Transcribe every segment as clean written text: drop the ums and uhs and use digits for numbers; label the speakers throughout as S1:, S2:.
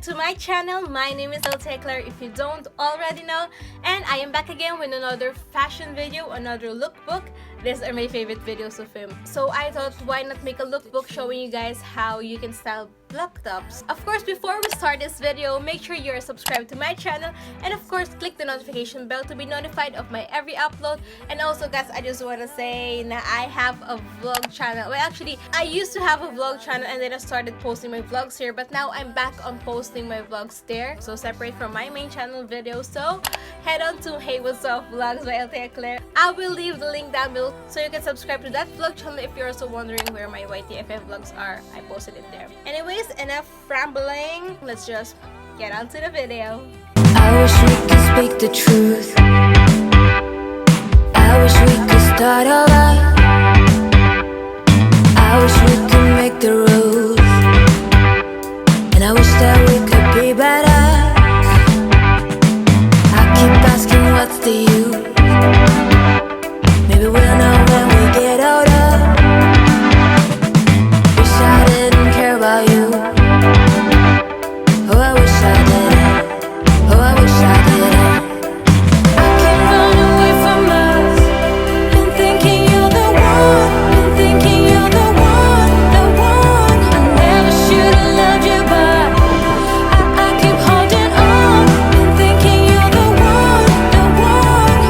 S1: back to my channel. My name is Althea Claire, if you don't already know, and I am back again with another fashion video, another lookbook. These are my favorite videos of him. So I thought, why not make a lookbook showing you guys how you can style black tops. Of course, before we start this video, make sure you are subscribed to my channel, and of course, click the notification bell to be notified of my every upload. And also guys, I just want to say that I have a vlog channel. Well, actually, I used to have a vlog channel and then I started posting my vlogs here, but now I'm back on posting my vlogs there, so separate from my main channel videos. So head on to Hey What's Up Vlogs by Althea Claire. I will leave the link down below so you can subscribe to that vlog channel if you're also wondering where my YTFF vlogs are. I posted it there. Anyways, enough rambling. Let's just get on to the video.
S2: I wish we could speak the truth. I wish we could start over. I wish we could make the rules, and I wish that we could be better. I keep asking what's the use. Maybe we'll know when we get older. Wish I didn't care about you. Oh, I wish I didn't. Oh, I wish I didn't. I can't run away from us. Been thinking you're the one. Been thinking you're the one, the one. I never should have loved you, but I keep holding on. Been thinking you're the one, the one.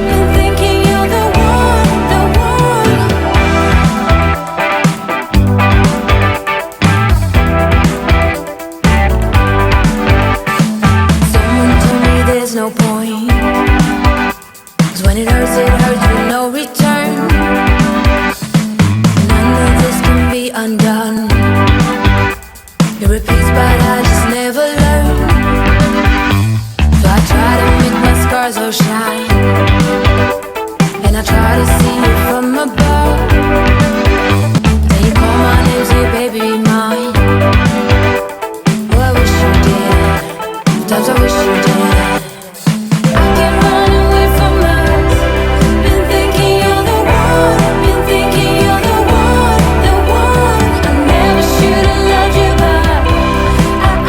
S2: Been thinking you're the one, the one. Someone told me there's no point, 'cause when it hurts with no return. None of this can be undone. It repeats but I just never learn. So I try to make my scars all shine, and I try to see you from above. Then you call my name, say baby be mine. Oh, I wish you did. Sometimes I wish you did. I can't run away from us. Been thinking you're the one. Been thinking you're the one, the one. I never should have loved you, but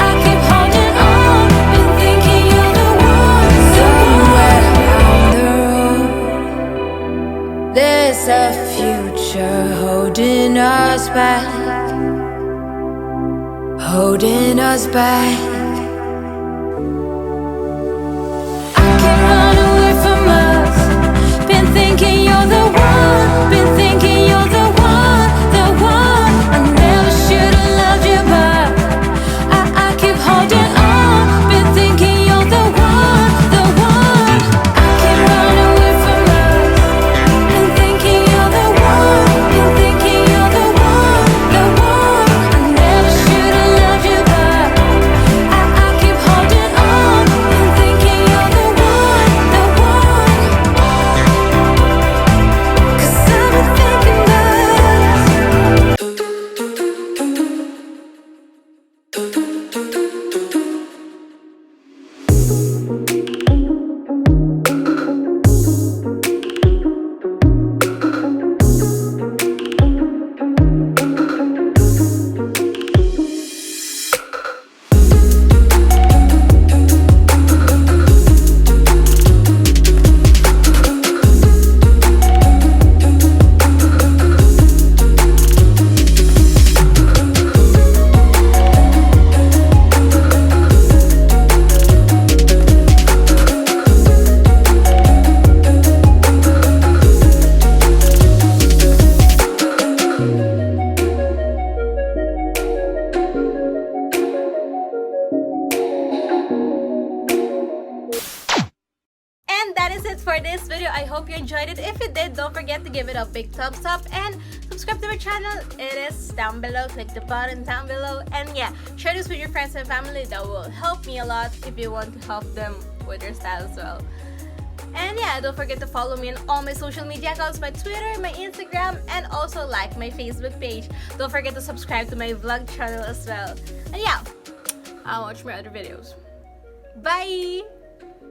S2: I keep holding on. Been thinking you're the one. Somewhere down the road, there's a future holding us back. Holding us back. I can't run away from us. Been thinking you're the one. Been thinking you're the one, the one. I never should have loved you, but I keep holding on. Been thinking you're the one, the one. I can't run away from us. Been thinking you're the one. Been thinking you're the one, the one. I never should have loved you, but I keep holding on. Been thinking you're the one, the one. 'Cause I've been thinking
S1: And that is it for this video. I hope you enjoyed it. If you did, don't forget to give it a big thumbs up and subscribe to my channel. It is down below. Click the button down below. And yeah, share this with your friends and family. That will help me a lot if you want to help them with their style as well. And yeah, don't forget to follow me on all my social media accounts, my Twitter, my Instagram, and also like my Facebook page. Don't forget to subscribe to my vlog channel as well. And yeah, I'll watch my other videos. Bye!